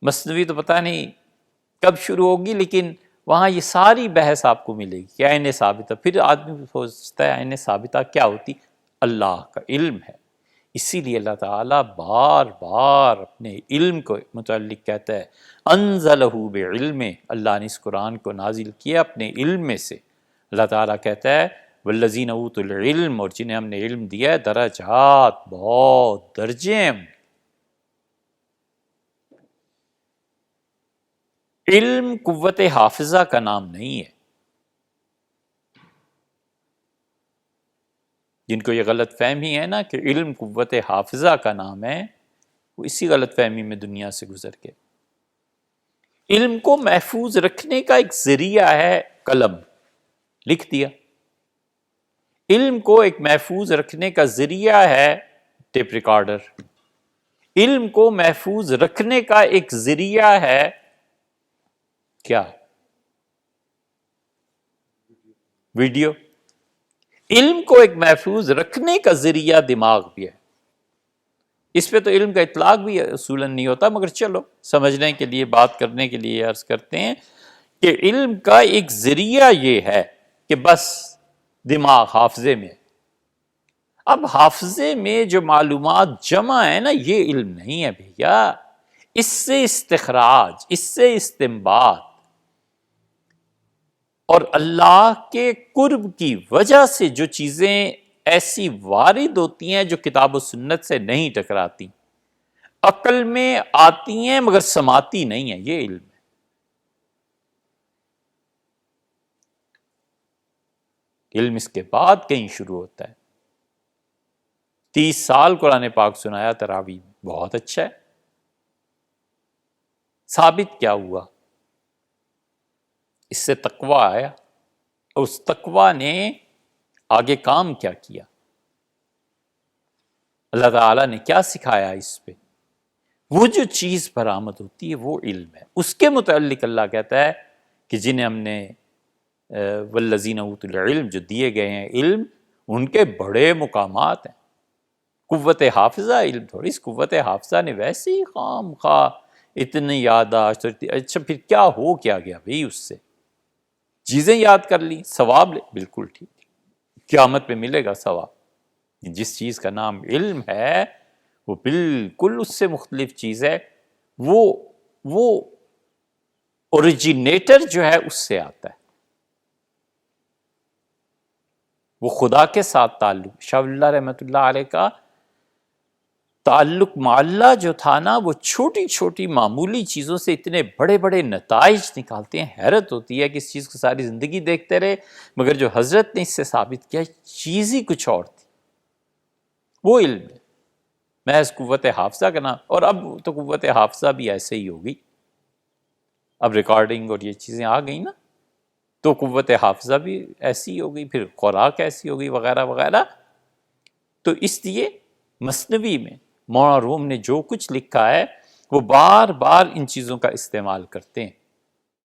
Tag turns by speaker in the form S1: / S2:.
S1: مثنوی تو پتہ نہیں کب شروع ہوگی، لیکن وہاں یہ ساری بحث آپ کو ملے گی کہ عین ثابتہ. پھر آدمی سوچتا ہے عین ثابتہ کیا ہوتی؟ اللہ کا علم ہے. اسی لیے اللہ تعالیٰ بار بار اپنے علم کو متعلق کہتا ہے انزلہ بعلم، اللہ نے اس قرآن کو نازل کیا اپنے علم میں سے. اللہ تعالیٰ کہتا ہے والذین اوتوا العلم، اور جنہیں ہم نے علم دیا ہے، درجات، بہت درجے ہیں. علم قوت حافظہ کا نام نہیں ہے. جن کو یہ غلط فہمی ہے نا کہ علم قوت حافظہ کا نام ہے، وہ اسی غلط فہمی میں دنیا سے گزر کے. علم کو محفوظ رکھنے کا ایک ذریعہ ہے قلم، لکھ دیا. علم کو ایک محفوظ رکھنے کا ذریعہ ہے ٹیپ ریکارڈر. علم کو محفوظ رکھنے کا ایک ذریعہ ہے کیا؟ ویڈیو. علم کو ایک محفوظ رکھنے کا ذریعہ دماغ بھی ہے. اس پہ تو علم کا اطلاق بھی اصولاً نہیں ہوتا، مگر چلو سمجھنے کے لیے، بات کرنے کے لیے عرض کرتے ہیں کہ علم کا ایک ذریعہ یہ ہے کہ بس دماغ حافظے میں. اب حافظے میں جو معلومات جمع ہے نا، یہ علم نہیں ہے بھیا. اس سے استخراج، اس سے استنباط، اور اللہ کے قرب کی وجہ سے جو چیزیں ایسی وارد ہوتی ہیں جو کتاب و سنت سے نہیں ٹکراتی، عقل میں آتی ہیں مگر سماتی نہیں ہیں، یہ علم ہے. علم اس کے بعد کہیں شروع ہوتا ہے. 30 سال قرآن پاک سنایا تراویح میں، بہت اچھا ہے. ثابت کیا ہوا؟ اس سے تقویٰ آیا. اس تقویٰ نے آگے کام کیا کیا؟ اللہ تعالیٰ نے کیا سکھایا اس پہ؟ وہ جو چیز برآمد ہوتی ہے وہ علم ہے. اس کے متعلق اللہ کہتا ہے کہ جنہیں ہم نے والذین اوتوا العلم جو دیے گئے ہیں علم، ان کے بڑے مقامات ہیں. قوت حافظہ علم تھوڑی، اس قوت حافظہ نے ویسے ہی خام خواہ اتنی یادداشت. اچھا پھر کیا ہو کیا گیا بھئی؟ اس سے چیزیں یاد کر لی، ثواب لے، بالکل ٹھیک، قیامت پہ ملے گا ثواب. جس چیز کا نام علم ہے وہ بالکل اس سے مختلف چیز ہے. وہ اوریجینیٹر جو ہے اس سے آتا ہے، وہ خدا کے ساتھ تعلق. شاہ ولی اللہ رحمۃ اللہ علیہ کا تعلق مع اللہ جو تھا نا، وہ چھوٹی چھوٹی معمولی چیزوں سے اتنے بڑے بڑے نتائج نکالتے ہیں. حیرت ہوتی ہے کہ اس چیز کو ساری زندگی دیکھتے رہے، مگر جو حضرت نے اس سے ثابت کیا چیز ہی کچھ اور تھی. وہ علم ہے محض قوت حافظہ کا نام. اور اب تو قوت حافظہ بھی ایسے ہی ہوگی، اب ریکارڈنگ اور یہ چیزیں آ گئی نا، تو قوت حافظہ بھی ایسی ہو گئی، پھر خوراک ایسی ہو گئی، وغیرہ وغیرہ. تو اس لیے مثنوی میں مولانا روم نے جو کچھ لکھا ہے وہ بار بار ان چیزوں کا استعمال کرتے ہیں.